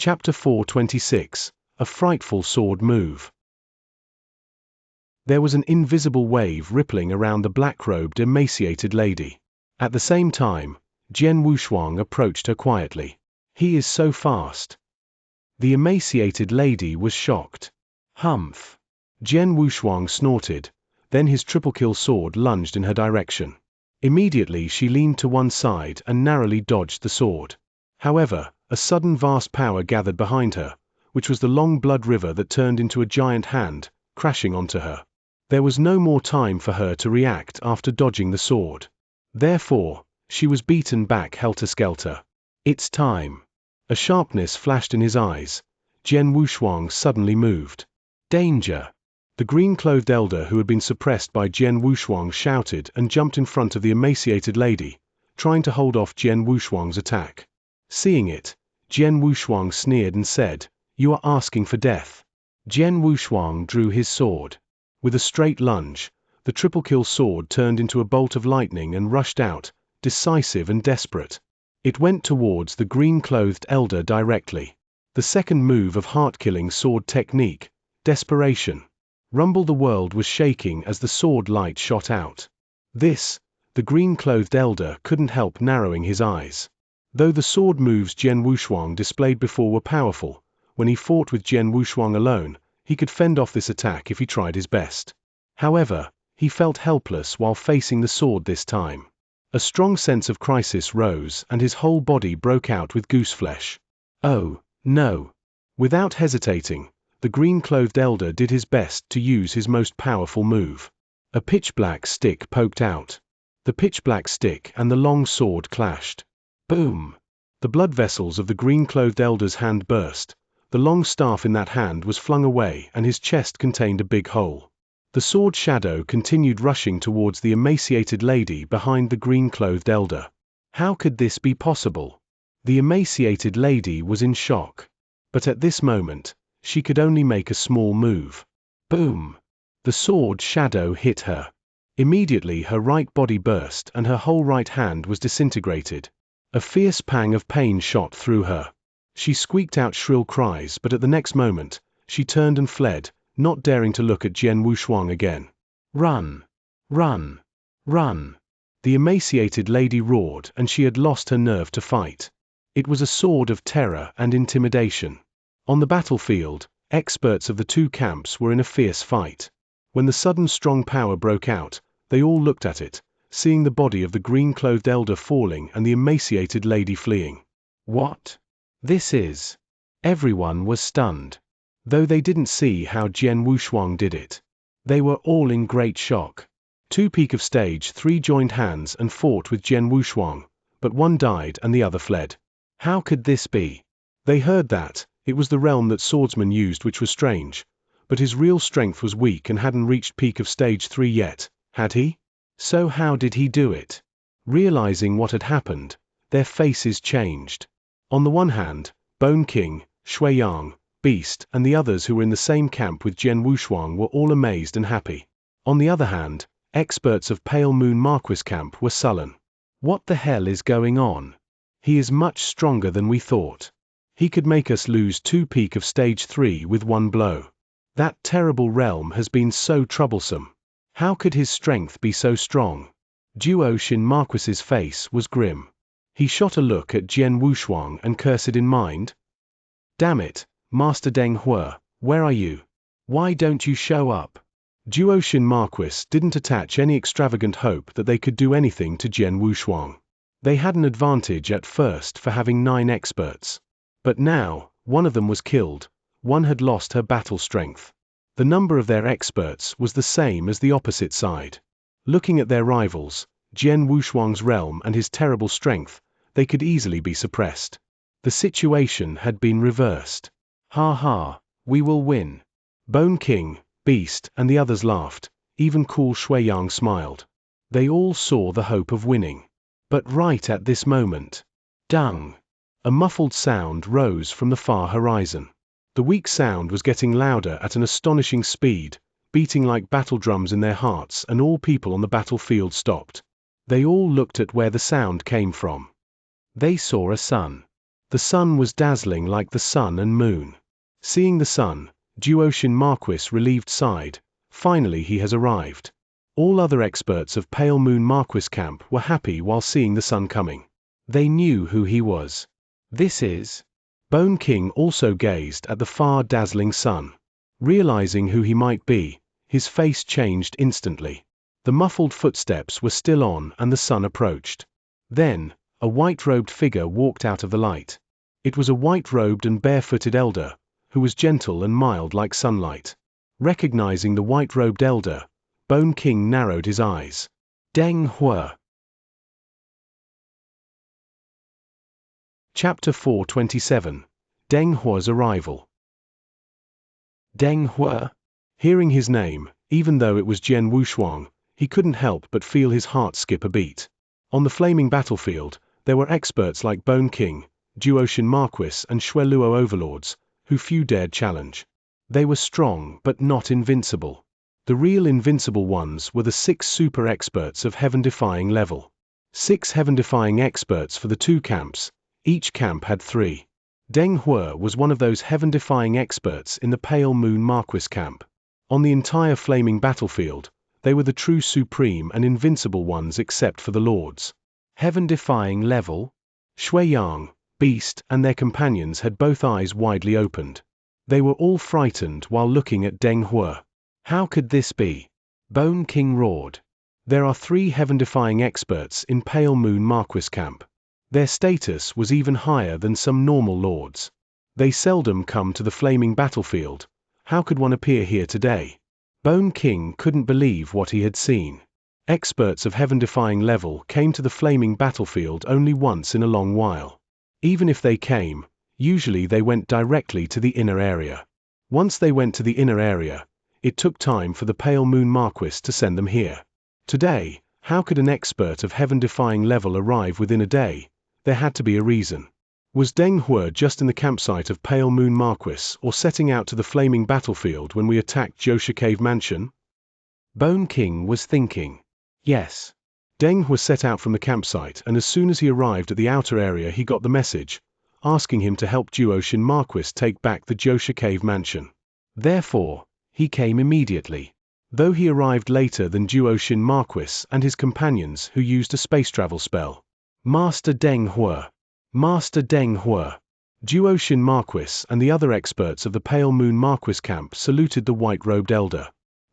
Chapter 426, A Frightful Sword Move. There was an invisible wave rippling around the black-robed, emaciated lady. At the same time, Jian Wushuang approached her quietly. "He is so fast." The emaciated lady was shocked. "Humph." Jian Wushuang snorted, then his triple-kill sword lunged in her direction. Immediately she leaned to one side and narrowly dodged the sword. However, a sudden vast power gathered behind her, which was the long blood river that turned into a giant hand, crashing onto her. There was no more time for her to react after dodging the sword. Therefore, she was beaten back helter-skelter. "It's time." A sharpness flashed in his eyes. Jian Wushuang suddenly moved. "Danger!" The green-clothed elder who had been suppressed by Jian Wushuang shouted and jumped in front of the emaciated lady, trying to hold off Jian Wushuang's attack. Seeing it, Jian Wushuang sneered and said, "You are asking for death." Jian Wushuang drew his sword. With a straight lunge, the triple-kill sword turned into a bolt of lightning and rushed out, decisive and desperate. It went towards the green-clothed elder directly. The second move of heart-killing sword technique, desperation. Rumble the world was shaking as the sword light shot out. This, the green-clothed elder couldn't help narrowing his eyes. Though the sword moves Jian Wushuang displayed before were powerful, when he fought with Jian Wushuang alone, he could fend off this attack if he tried his best. However, he felt helpless while facing the sword this time. A strong sense of crisis rose and his whole body broke out with gooseflesh. "Oh, no." Without hesitating, the green-clothed elder did his best to use his most powerful move. A pitch-black stick poked out. The pitch-black stick and the long sword clashed. Boom! The blood vessels of the green-clothed elder's hand burst. The long staff in that hand was flung away and his chest contained a big hole. The sword shadow continued rushing towards the emaciated lady behind the green-clothed elder. How could this be possible? The emaciated lady was in shock. But at this moment, she could only make a small move. Boom! The sword shadow hit her. Immediately her right body burst and her whole right hand was disintegrated. A fierce pang of pain shot through her. She squeaked out shrill cries, but at the next moment, she turned and fled, not daring to look at Jian Wushuang again. "Run! Run! Run!" The emaciated lady roared, and she had lost her nerve to fight. It was a sword of terror and intimidation. On the battlefield, experts of the two camps were in a fierce fight. When the sudden strong power broke out, they all looked at it, seeing the body of the green-clothed elder falling and the emaciated lady fleeing. "What? This is..." Everyone was stunned. Though they didn't see how Jian Wushuang did it. They were all in great shock. Two peak of stage 3 joined hands and fought with Jian Wushuang, but one died and the other fled. How could this be? They heard that it was the realm that Swordsman used, which was strange, but his real strength was weak and hadn't reached peak of stage 3 yet, had he? So how did he do it? Realizing what had happened, their faces changed. On the one hand, Bone King, Shuiyang, Beast, and the others who were in the same camp with Jian Wushuang were all amazed and happy. On the other hand, experts of Pale Moon Marquis camp were sullen. "What the hell is going on? He is much stronger than we thought. He could make us lose 2 peak of stage 3 with one blow. That terrible realm has been so troublesome. How could his strength be so strong?" Duo Xin Marquis's face was grim. He shot a look at Jian Wushuang and cursed in mind. "Damn it, Master Deng Hua, where are you? Why don't you show up?" Duo Xin Marquis didn't attach any extravagant hope that they could do anything to Jian Wushuang. They had an advantage at first for having 9 experts. But now, one of them was killed, one had lost her battle strength. The number of their experts was the same as the opposite side. Looking at their rivals, Jian Wushuang's realm and his terrible strength, they could easily be suppressed. The situation had been reversed. "Ha ha, we will win." Bone King, Beast, and the others laughed, even cool Shuiyang smiled. They all saw the hope of winning. But right at this moment, dung! A muffled sound rose from the far horizon. The weak sound was getting louder at an astonishing speed, beating like battle drums in their hearts, and all people on the battlefield stopped. They all looked at where the sound came from. They saw a sun. The sun was dazzling like the sun and moon. Seeing the sun, Duoshin Marquis relieved sighed. Finally he has arrived. All other experts of Pale Moon Marquis camp were happy while seeing the sun coming. They knew who he was. This is. Bone King also gazed at the far dazzling sun. Realizing who he might be, his face changed instantly. The muffled footsteps were still on and the sun approached. Then, a white-robed figure walked out of the light. It was a white-robed and barefooted elder, who was gentle and mild like sunlight. Recognizing the white-robed elder, Bone King narrowed his eyes. Deng Hua. Chapter 427. Deng Hua's arrival. Deng Hua. Hearing his name, even though it was Jian Wushuang, he couldn't help but feel his heart skip a beat. On the flaming battlefield, there were experts like Bone King, Duoshin Marquis and Shueluo overlords, who few dared challenge. They were strong but not invincible. The real invincible ones were the 6 super experts of heaven-defying level. 6 heaven-defying experts for the 2 camps. Each camp had 3. Deng Hua was one of those heaven-defying experts in the Pale Moon Marquis camp. On the entire flaming battlefield, they were the true supreme and invincible ones except for the lords. Heaven-defying level? Shueyang, Beast, and their companions had both eyes widely opened. They were all frightened while looking at Deng Hua. How could this be? Bone King roared. There are 3 heaven-defying experts in Pale Moon Marquis camp. Their status was even higher than some normal lords. They seldom come to the flaming battlefield. How could one appear here today? Bone King couldn't believe what he had seen. Experts of heaven-defying level came to the flaming battlefield only once in a long while. Even if they came, usually they went directly to the inner area. Once they went to the inner area, it took time for the Pale Moon Marquis to send them here. Today, how could an expert of heaven-defying level arrive within a day? There had to be a reason. Was Deng Hua just in the campsite of Pale Moon Marquis or setting out to the flaming battlefield when we attacked Xianxia Cave Mansion? Bone King was thinking. Yes. Deng Hua set out from the campsite, and as soon as he arrived at the outer area he got the message, asking him to help Duoshin Marquis take back the Xianxia Cave Mansion. Therefore, he came immediately. Though he arrived later than Duoshin Marquis and his companions who used a space travel spell. Master Deng Hua. Master Deng Hua. Duoshin Marquis and the other experts of the Pale Moon Marquis camp saluted the white-robed elder.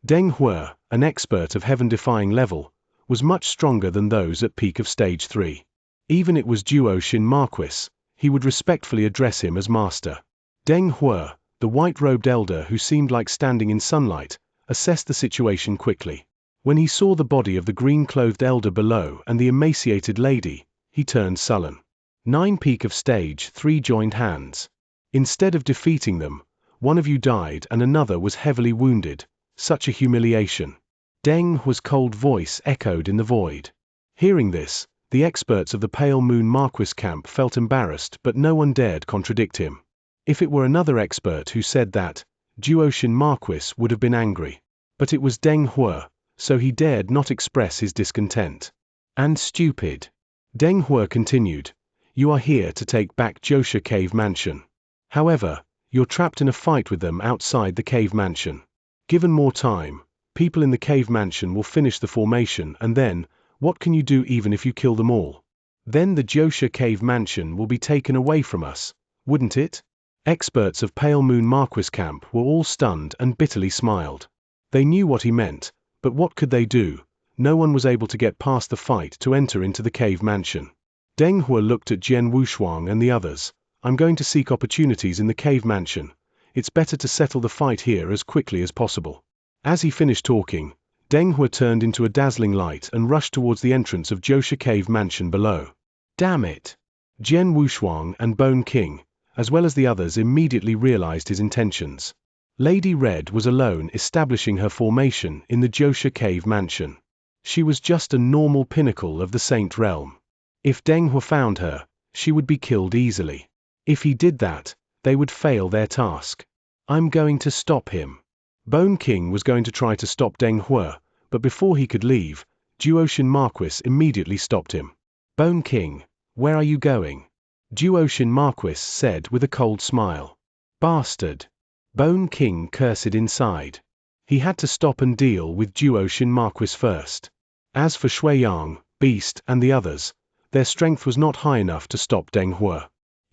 Deng Hua, an expert of heaven-defying level, was much stronger than those at peak of stage 3. Even it was Duoshin Marquis, he would respectfully address him as master. Deng Hua, the white-robed elder who seemed like standing in sunlight, assessed the situation quickly. When he saw the body of the green-clothed elder below and the emaciated lady, he turned sullen. 9 peak of stage 3 joined hands. Instead of defeating them, one of you died and another was heavily wounded. Such a humiliation. Deng Hua's cold voice echoed in the void. Hearing this, the experts of the Pale Moon Marquis camp felt embarrassed, but no one dared contradict him. If it were another expert who said that, Duoshin Marquis would have been angry. But it was Deng Hua, so he dared not express his discontent. And stupid. Deng Hua continued, you are here to take back Xianxia Cave Mansion. However, you're trapped in a fight with them outside the cave mansion. Given more time, people in the cave mansion will finish the formation, and then, what can you do even if you kill them all? Then the Xianxia Cave Mansion will be taken away from us, wouldn't it? Experts of Pale Moon Marquis camp were all stunned and bitterly smiled. They knew what he meant, but what could they do? No one was able to get past the fight to enter into the cave mansion. Deng Hua looked at Jian Wushuang and the others. I'm going to seek opportunities in the cave mansion. It's better to settle the fight here as quickly as possible. As he finished talking, Deng Hua turned into a dazzling light and rushed towards the entrance of Xianxia Cave Mansion below. Damn it! Jian Wushuang and Bone King, as well as the others, immediately realized his intentions. Lady Red was alone establishing her formation in the Xianxia Cave Mansion. She was just a normal pinnacle of the Saint Realm. If Deng Hua found her, she would be killed easily. If he did that, they would fail their task. I'm going to stop him. Bone King was going to try to stop Deng Hua, but before he could leave, Duoshin Marquis immediately stopped him. Bone King, where are you going? Duoshin Marquis said with a cold smile. Bastard. Bone King cursed inside. He had to stop and deal with Duoshin Marquis first. As for Shuiyang, Beast, and the others, their strength was not high enough to stop Deng He.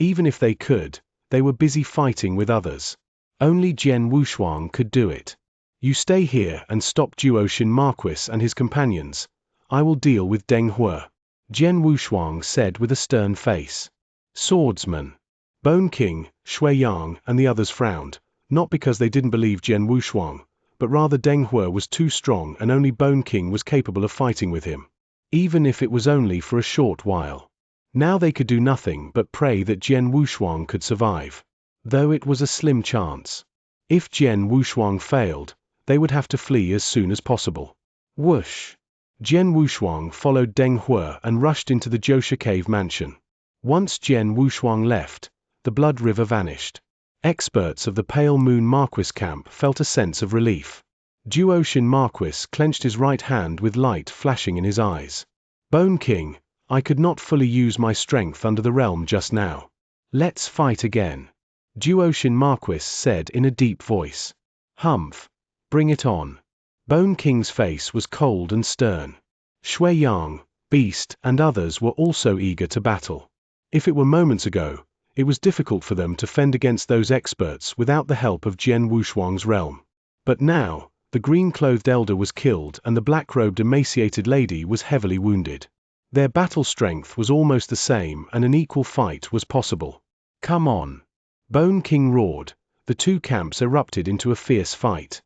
Even if they could, they were busy fighting with others. Only Jian Wushuang could do it. You stay here and stop Duoshin Marquis and his companions. I will deal with Deng He. Jian Wushuang said with a stern face. Swordsman. Bone King, Shuiyang, and the others frowned, not because they didn't believe Jian Wushuang, but rather Deng He was too strong and only Bone King was capable of fighting with him. Even if it was only for a short while. Now they could do nothing but pray that Jian Wushuang could survive. Though it was a slim chance. If Jian Wushuang failed, they would have to flee as soon as possible. Whoosh! Jian Wushuang followed Deng He and rushed into the Jiansha cave mansion. Once Jian Wushuang left, the blood river vanished. Experts of the Pale Moon Marquis camp felt a sense of relief. Duoshin Marquis clenched his right hand with light flashing in his eyes. Bone King, I could not fully use my strength under the realm just now. Let's fight again. Duoshin Marquis said in a deep voice. Humph. Bring it on. Bone King's face was cold and stern. Shuiyang, Beast, and others were also eager to battle. If it were moments ago, it was difficult for them to fend against those experts without the help of Jian Wushuang's realm. But now, the green-clothed elder was killed and the black-robed emaciated lady was heavily wounded. Their battle strength was almost the same and an equal fight was possible. Come on. Bone King roared. The two camps erupted into a fierce fight.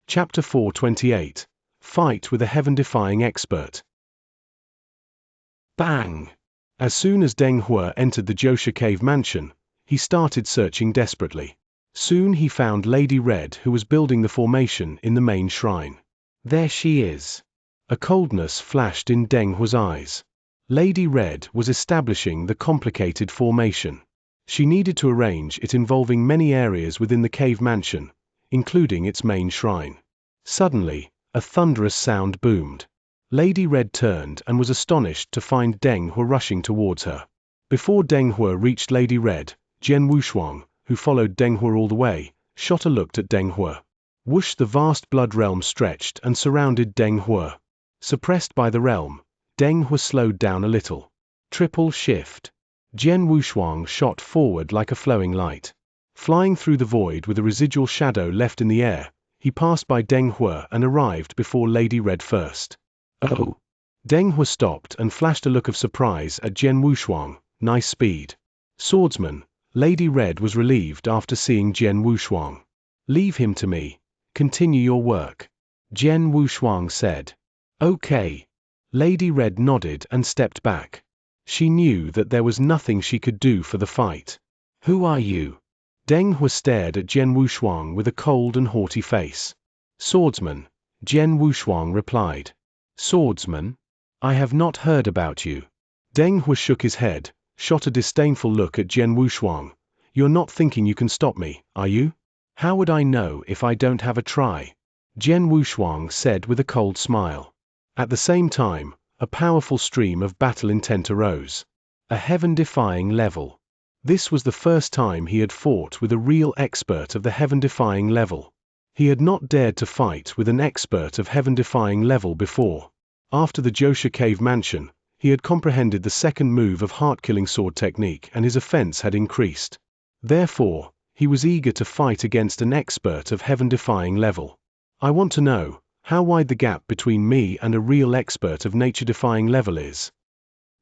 Chapter 428. Fight with a heaven-defying expert. Bang! As soon as Deng He entered the Jiansha cave mansion, he started searching desperately. Soon he found Lady Red, who was building the formation in the main shrine. There she is. A coldness flashed in Deng He's eyes. Lady Red was establishing the complicated formation. She needed to arrange it involving many areas within the cave mansion, including its main shrine. Suddenly, a thunderous sound boomed. Lady Red turned and was astonished to find Deng He rushing towards her. Before Deng He reached Lady Red, Jian Wushuang, who followed Deng He all the way, shot a look at Deng He. Whoosh! The vast blood realm stretched and surrounded Deng He. Suppressed by the realm, Deng He slowed down a little. Triple shift. Jian Wushuang shot forward like a flowing light. Flying through the void with a residual shadow left in the air, he passed by Deng He and arrived before Lady Red first. Oh! Deng He stopped and flashed a look of surprise at Jian Wushuang. Nice speed. Swordsman. Lady Red was relieved after seeing Jian Wushuang. Leave him to me. Continue your work. Jian Wushuang said. Okay. Lady Red nodded and stepped back. She knew that there was nothing she could do for the fight. Who are you? Deng He stared at Jian Wushuang with a cold and haughty face. Swordsman. Jian Wushuang replied. Swordsman? I have not heard about you. Deng He shook his head, shot a disdainful look at Jian Wushuang. You're not thinking you can stop me, are you? How would I know if I don't have a try? Jian Wushuang said with a cold smile. At the same time, a powerful stream of battle intent arose. A heaven-defying level. This was the first time he had fought with a real expert of the heaven-defying level. He had not dared to fight with an expert of heaven-defying level before. After the Jiansha cave mansion, he had comprehended the second move of heart-killing sword technique and his offense had increased. Therefore, he was eager to fight against an expert of heaven-defying level. I want to know how wide the gap between me and a real expert of nature-defying level is.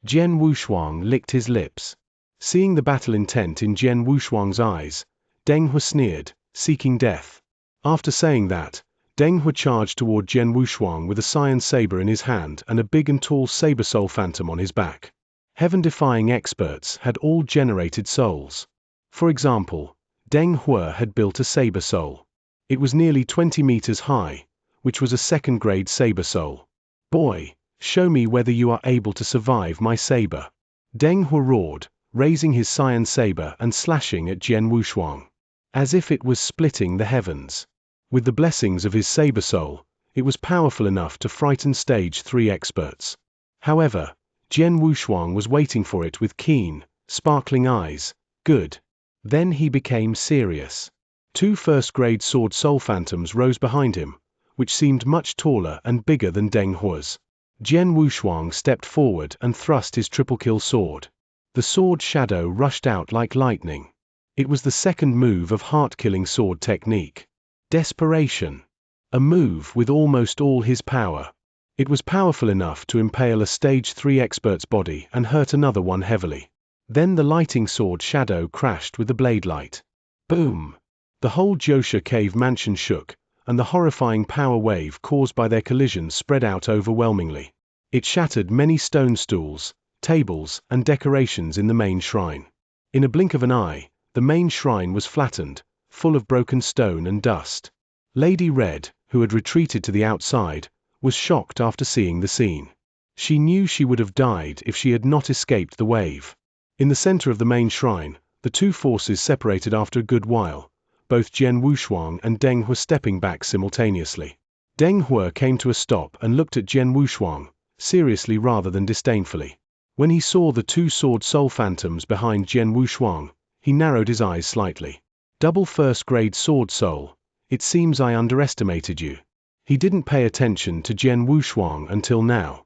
Jian Wushuang licked his lips. Seeing the battle intent in Jian Wushuang's eyes, Deng He sneered, seeking death. After saying that, Deng He charged toward Jian Wushuang with a cyan saber in his hand and a big and tall saber soul phantom on his back. Heaven-defying experts had all generated souls. For example, Deng He had built a saber soul. It was nearly 20 meters high, which was a second-grade saber soul. Boy, show me whether you are able to survive my saber. Deng He roared, raising his cyan saber and slashing at Jian Wushuang. As if it was splitting the heavens. With the blessings of his saber soul, it was powerful enough to frighten stage 3 experts. However, Jian Wushuang was waiting for it with keen, sparkling eyes. Good. Then he became serious. 2 first-grade sword soul phantoms rose behind him, which seemed much taller and bigger than Deng Hua's. Jian Wushuang stepped forward and thrust his triple-kill sword. The sword shadow rushed out like lightning. It was the second move of heart-killing sword technique. Desperation. A move with almost all his power. It was powerful enough to impale a Stage 3 expert's body and hurt another one heavily. Then the lighting sword shadow crashed with the blade light. Boom! The whole Xianxia cave mansion shook, and the horrifying power wave caused by their collision spread out overwhelmingly. It shattered many stone stools, tables, and decorations in the main shrine. In a blink of an eye, the main shrine was flattened, full of broken stone and dust. Lady Red, who had retreated to the outside, was shocked after seeing the scene. She knew she would have died if she had not escaped the wave. In the center of the main shrine, the two forces separated after a good while, both Jian Wushuang and Deng Hua stepping back simultaneously. Deng Hua came to a stop and looked at Jian Wushuang, seriously rather than disdainfully. When he saw the 2 sword soul phantoms behind Jian Wushuang, he narrowed his eyes slightly. Double first-grade sword soul. It seems I underestimated you. He didn't pay attention to Jian Wushuang until now.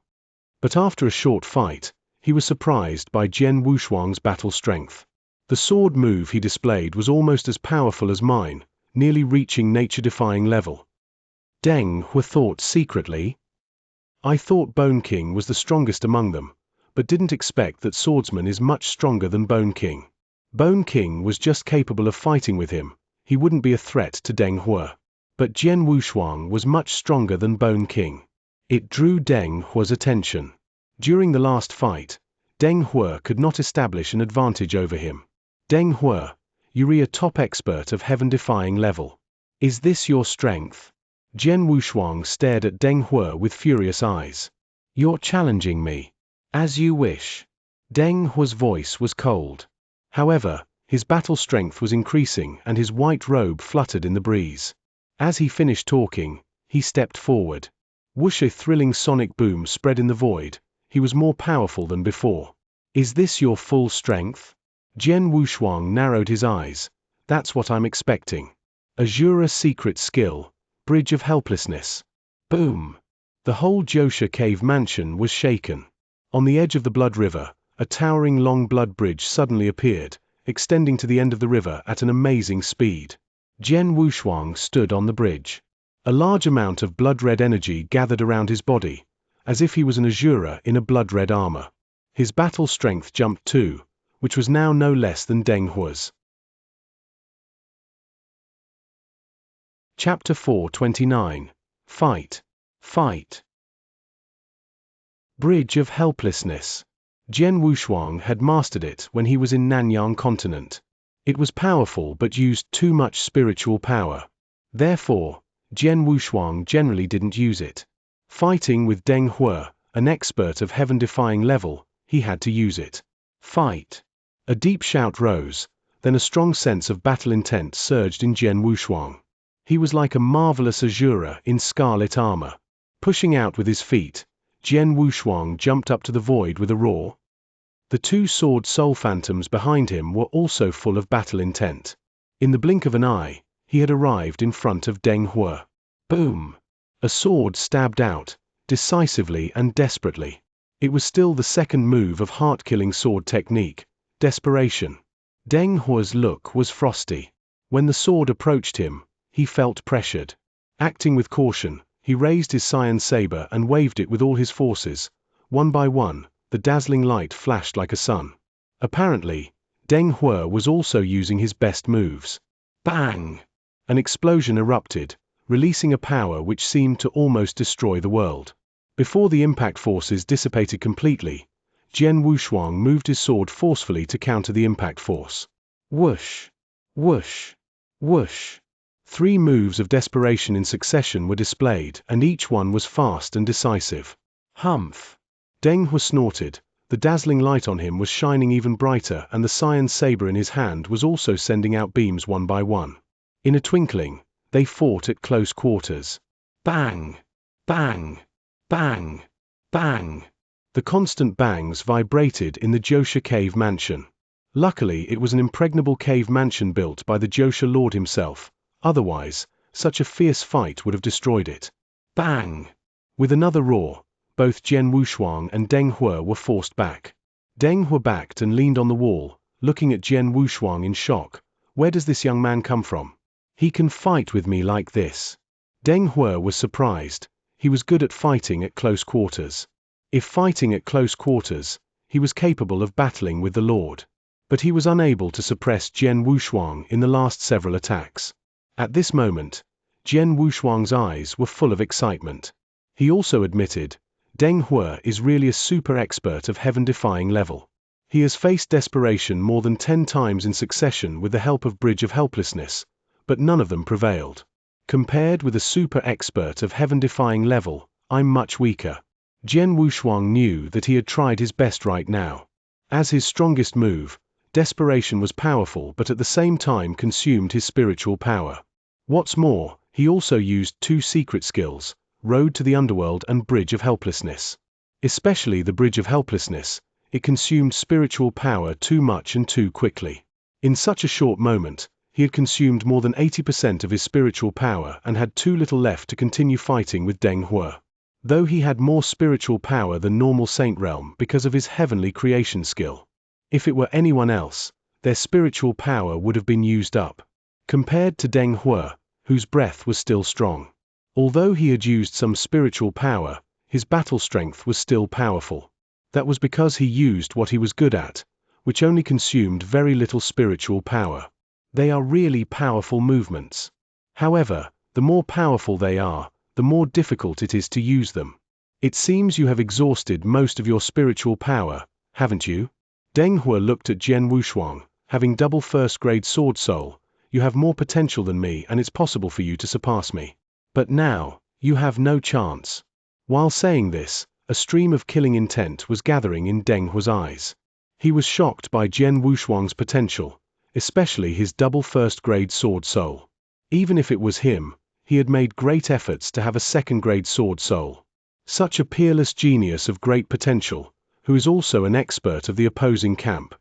But after a short fight, he was surprised by Jian Wushuang's battle strength. The sword move he displayed was almost as powerful as mine, nearly reaching nature-defying level. Deng Hua thought secretly. I thought Bone King was the strongest among them, but didn't expect that Swordsman is much stronger than Bone King. Bone King was just capable of fighting with him. He wouldn't be a threat to Deng Hua. But Jian Wushuang was much stronger than Bone King. It drew Deng Hua's attention. During the last fight, Deng Hua could not establish an advantage over him. Deng Hua, you're a top expert of heaven-defying level. Is this your strength? Jian Wushuang stared at Deng Hua with furious eyes. You're challenging me. As you wish. Deng Hua's voice was cold. However, his battle strength was increasing and his white robe fluttered in the breeze. As he finished talking, he stepped forward. Whoosh! A thrilling sonic boom spread in the void. He was more powerful than before. Is this your full strength? Jian Wushuang narrowed his eyes. That's what I'm expecting. Azura secret skill. Bridge of helplessness. Boom! The whole Xianxia cave mansion was shaken. On the edge of the Blood River, a towering long blood bridge suddenly appeared, extending to the end of the river at an amazing speed. Jian Wushuang stood on the bridge. A large amount of blood-red energy gathered around his body, as if he was an Azura in a blood-red armor. His battle strength jumped too, which was now no less than Deng Hua's. Chapter 429. Fight. Fight. Bridge of Helplessness. Jian Wushuang had mastered it when he was in Nanyang continent. It was powerful but used too much spiritual power. Therefore, Jian Wushuang generally didn't use it. Fighting with Deng Hua, an expert of heaven-defying level, he had to use it. Fight. A deep shout rose, then a strong sense of battle intent surged in Jian Wushuang. He was like a marvelous Azura in scarlet armor. Pushing out with his feet, Jian Wushuang jumped up to the void with a roar. The 2 sword soul phantoms behind him were also full of battle intent. In the blink of an eye, he had arrived in front of Deng Hua. Boom! A sword stabbed out, decisively and desperately. It was still the second move of heart-killing sword technique, desperation. Deng Hua's look was frosty. When the sword approached him, he felt pressured. Acting with caution, he raised his cyan saber and waved it with all his forces. One by one, the dazzling light flashed like a sun. Apparently, Deng Hua was also using his best moves. Bang! An explosion erupted, releasing a power which seemed to almost destroy the world. Before the impact forces dissipated completely, Jian Wushuang moved his sword forcefully to counter the impact force. Whoosh! Whoosh! Whoosh! 3 moves of desperation in succession were displayed, and each one was fast and decisive. Humph! Deng Hua snorted. The dazzling light on him was shining even brighter, and the cyan saber in his hand was also sending out beams one by one. In a twinkling, they fought at close quarters. Bang! Bang! Bang! Bang! The constant bangs vibrated in the Xianxia cave mansion. Luckily, it was an impregnable cave mansion built by the Xianxia lord himself, otherwise, such a fierce fight would have destroyed it. Bang! With another roar, both Jian Wushuang and Deng He were forced back. Deng He backed and leaned on the wall, looking at Jian Wushuang in shock. Where does this young man come from? He can fight with me like this. Deng He was surprised. He was good at fighting at close quarters. If fighting at close quarters, he was capable of battling with the Lord. But he was unable to suppress Jian Wushuang in the last several attacks. At this moment, Jian Wushuang's eyes were full of excitement. He also admitted, Deng He is really a super expert of heaven-defying level. He has faced desperation more than 10 times in succession with the help of Bridge of Helplessness, but none of them prevailed. Compared with a super expert of heaven-defying level, I'm much weaker. Jian Wushuang knew that he had tried his best right now. As his strongest move, desperation was powerful but at the same time consumed his spiritual power. What's more, he also used 2 secret skills, Road to the Underworld and Bridge of Helplessness. Especially the Bridge of Helplessness, it consumed spiritual power too much and too quickly. In such a short moment, he had consumed more than 80% of his spiritual power and had too little left to continue fighting with Deng He. Though he had more spiritual power than normal Saint Realm because of his heavenly creation skill. If it were anyone else, their spiritual power would have been used up. Compared to Deng He, whose breath was still strong. Although he had used some spiritual power, his battle strength was still powerful. That was because he used what he was good at, which only consumed very little spiritual power. They are really powerful movements. However, the more powerful they are, the more difficult it is to use them. It seems you have exhausted most of your spiritual power, haven't you? Deng He looked at Jian Wushuang, having double first-grade sword soul. You have more potential than me and it's possible for you to surpass me. But now, you have no chance. While saying this, a stream of killing intent was gathering in Deng He's eyes. He was shocked by Jian Wushuang's potential, especially his double first-grade sword soul. Even if it was him, he had made great efforts to have a second-grade sword soul. Such a peerless genius of great potential, who is also an expert of the opposing camp.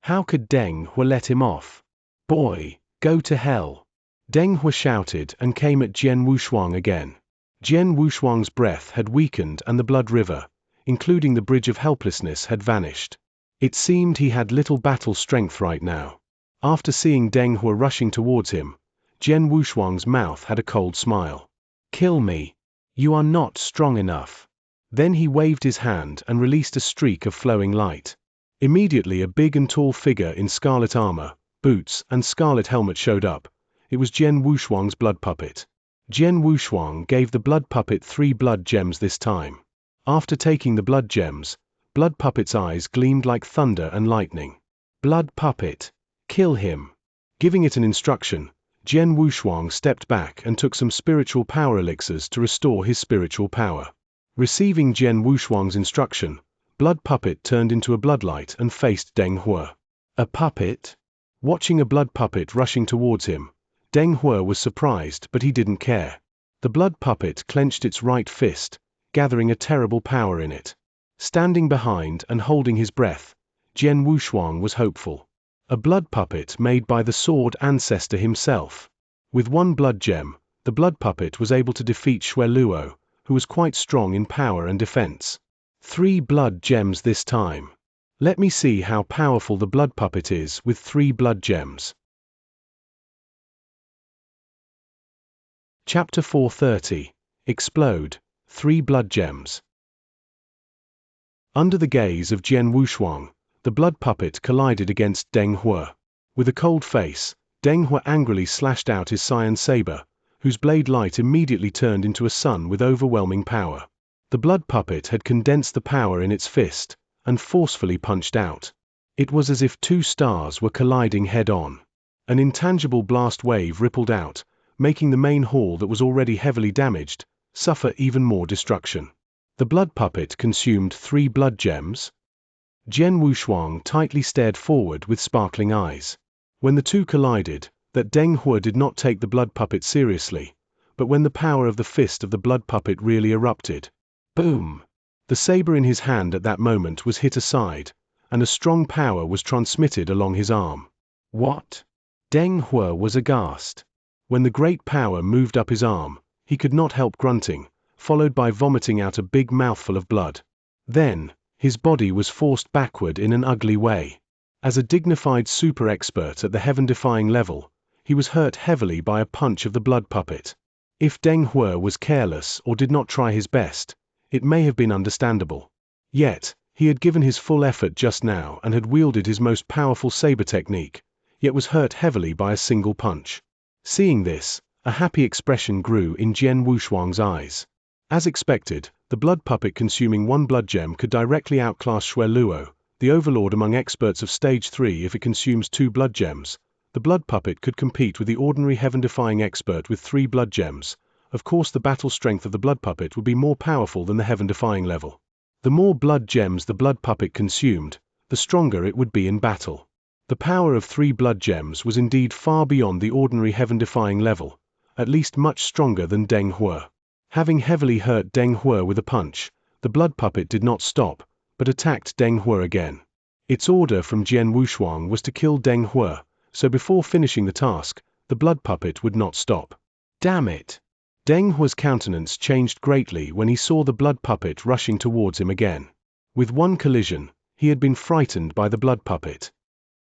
How could Deng He let him off? Boy, go to hell! Deng He shouted and came at Jian Wushuang again. Jian Wushuang's breath had weakened and the blood river, including the Bridge of Helplessness, had vanished. It seemed he had little battle strength right now. After seeing Deng He rushing towards him, Jian Wushuang's mouth had a cold smile. Kill me. You are not strong enough. Then he waved his hand and released a streak of flowing light. Immediately a big and tall figure in scarlet armor, boots, and scarlet helmet showed up. It was Jian Wushuang's blood puppet. Jian Wushuang gave the blood puppet 3 blood gems this time. After taking the blood gems, blood puppet's eyes gleamed like thunder and lightning. Blood puppet, kill him. Giving it an instruction, Jian Wushuang stepped back and took some spiritual power elixirs to restore his spiritual power. Receiving Jian Wushuang's instruction, blood puppet turned into a bloodlight and faced Deng He. A puppet? Watching a blood puppet rushing towards him, Deng He was surprised but he didn't care. The blood puppet clenched its right fist, gathering a terrible power in it. Standing behind and holding his breath, Jian Wushuang was hopeful. A blood puppet made by the sword ancestor himself. With 1 blood gem, the blood puppet was able to defeat Xue Luo, who was quite strong in power and defense. 3 blood gems this time. Let me see how powerful the blood puppet is with 3 blood gems. Chapter 430. Explode, 3 blood gems. Under the gaze of Jian Wushuang, the blood puppet collided against Deng He. With a cold face, Deng He angrily slashed out his cyan saber, whose blade light immediately turned into a sun with overwhelming power. The blood puppet had condensed the power in its fist, and forcefully punched out. It was as if 2 stars were colliding head-on. An intangible blast wave rippled out, making the main hall that was already heavily damaged, suffer even more destruction. The blood puppet consumed 3 blood gems. Jian Wushuang tightly stared forward with sparkling eyes. When the 2 collided, that Deng He did not take the blood puppet seriously, but when the power of the fist of the blood puppet really erupted. Boom! The saber in his hand at that moment was hit aside, and a strong power was transmitted along his arm. What? Deng He was aghast. When the great power moved up his arm, he could not help grunting, followed by vomiting out a big mouthful of blood. Then, his body was forced backward in an ugly way. As a dignified super expert at the heaven-defying level, he was hurt heavily by a punch of the blood puppet. If Deng He was careless or did not try his best, it may have been understandable. Yet, he had given his full effort just now and had wielded his most powerful saber technique, yet was hurt heavily by a single punch. Seeing this, a happy expression grew in Jian Wushuang's eyes. As expected, the blood puppet consuming one blood gem could directly outclass Shui Luo, the overlord among experts of Stage 3. If it consumes 2 blood gems, the blood puppet could compete with the ordinary heaven-defying expert with 3 blood gems. Of course, the battle strength of the blood puppet would be more powerful than the heaven-defying level. The more blood gems the blood puppet consumed, the stronger it would be in battle. The power of 3 blood gems was indeed far beyond the ordinary heaven-defying level, at least much stronger than Deng He. Having heavily hurt Deng He with a punch, the blood puppet did not stop, but attacked Deng He again. Its order from Jian Wushuang was to kill Deng He, so before finishing the task, the blood puppet would not stop. Damn it! Deng He's countenance changed greatly when he saw the blood puppet rushing towards him again. With one collision, he had been frightened by the blood puppet.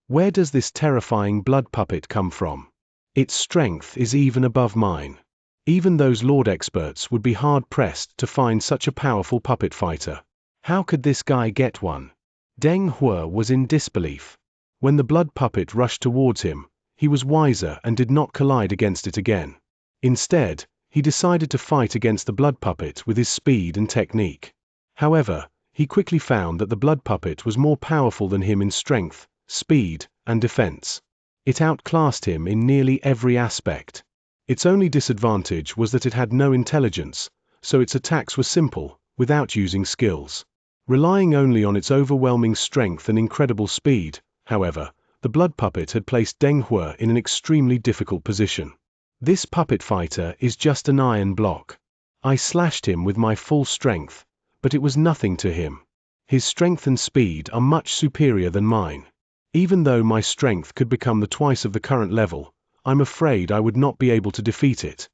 Where does this terrifying blood puppet come from? Its strength is even above mine. Even those lord experts would be hard-pressed to find such a powerful puppet fighter. How could this guy get one? Deng He was in disbelief. When the blood puppet rushed towards him, he was wiser and did not collide against it again. Instead, he decided to fight against the blood puppet with his speed and technique. However, he quickly found that the blood puppet was more powerful than him in strength, speed, and defense. It outclassed him in nearly every aspect. Its only disadvantage was that it had no intelligence, so its attacks were simple, without using skills. Relying only on its overwhelming strength and incredible speed, however, the blood puppet had placed Deng He in an extremely difficult position. This puppet fighter is just an iron block. I slashed him with my full strength, but it was nothing to him. His strength and speed are much superior than mine. Even though my strength could become the twice of the current level, I'm afraid I would not be able to defeat it.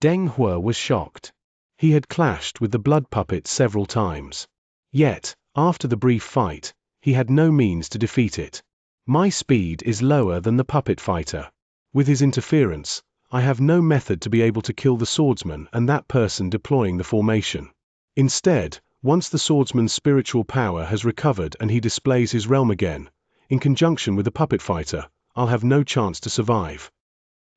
Deng He was shocked. He had clashed with the blood puppet several times. Yet, after the brief fight, he had no means to defeat it. My speed is lower than the puppet fighter. With his interference, I have no method to be able to kill the swordsman and that person deploying the formation. Instead, once the swordsman's spiritual power has recovered and he displays his realm again, in conjunction with the puppet fighter, I'll have no chance to survive.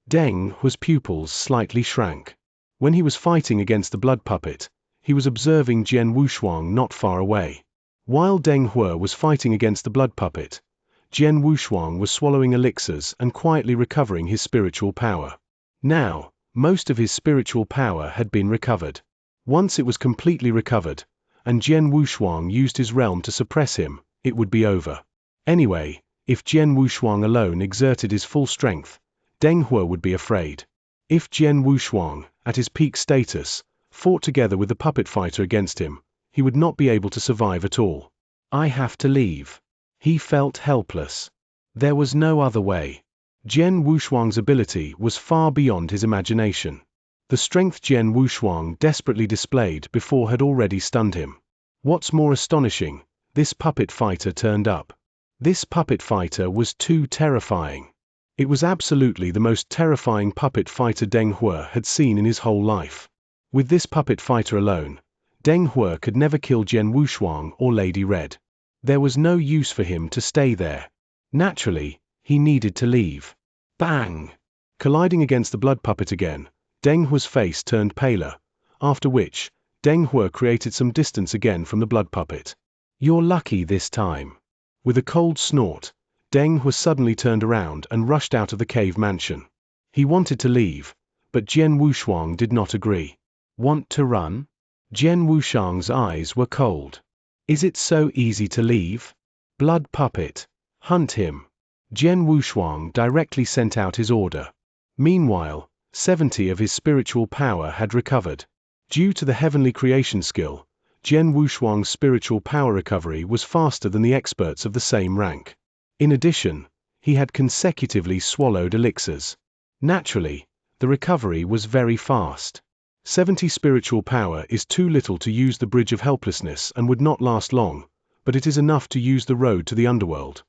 Deng He's pupils slightly shrank. When he was fighting against the blood puppet, he was observing Jian Wushuang not far away. While Deng He was fighting against the blood puppet, Jian Wushuang was swallowing elixirs and quietly recovering his spiritual power. Now, most of his spiritual power had been recovered. Once it was completely recovered, and Jian Wushuang used his realm to suppress him, it would be over. Anyway, if Jian Wushuang alone exerted his full strength, Deng He would be afraid. If Jian Wushuang, at his peak status, fought together with the puppet fighter against him, he would not be able to survive at all. I have to leave. He felt helpless. There was no other way. Jian Wushuang's ability was far beyond his imagination. The strength Jian Wushuang desperately displayed before had already stunned him. What's more astonishing, this puppet fighter turned up. This puppet fighter was too terrifying. It was absolutely the most terrifying puppet fighter Deng He had seen in his whole life. With this puppet fighter alone, Deng He could never kill Jian Wushuang or Lady Red. There was no use for him to stay there. Naturally, he needed to leave. Bang! Colliding against the blood puppet again, Deng He's face turned paler, after which, Deng He created some distance again from the blood puppet. You're lucky this time. With a cold snort, Deng He suddenly turned around and rushed out of the cave mansion. He wanted to leave, but Jian Wushuang did not agree. Want to run? Jian Wushuang's eyes were cold. Is it so easy to leave? Blood puppet, hunt him. Jian Wushuang directly sent out his order. Meanwhile, 70 of his spiritual power had recovered. Due to the heavenly creation skill, Jian Wushuang's spiritual power recovery was faster than the experts of the same rank. In addition, he had consecutively swallowed elixirs. Naturally, the recovery was very fast. 70 spiritual power is too little to use the bridge of helplessness and would not last long, but it is enough to use the road to the underworld.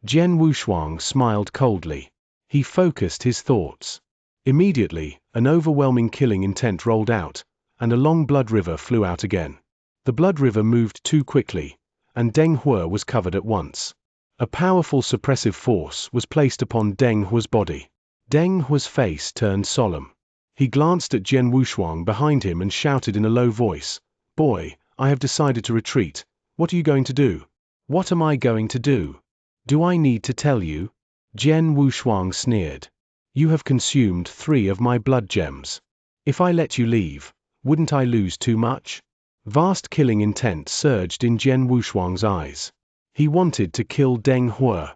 Jian Wushuang smiled coldly. He focused his thoughts. Immediately, an overwhelming killing intent rolled out, and a long blood river flew out again. The blood river moved too quickly, and Deng He was covered at once. A powerful suppressive force was placed upon Deng He's body. Deng He's face turned solemn. He glanced at Jian Wushuang behind him and shouted in a low voice, "Boy, I have decided to retreat. What are you going to do?" "What am I going to do? Do I need to tell you?" Jian Wushuang sneered. "You have consumed 3 of my blood gems. If I let you leave, wouldn't I lose too much?" Vast killing intent surged in Jian Wushuang's eyes. He wanted to kill Deng He.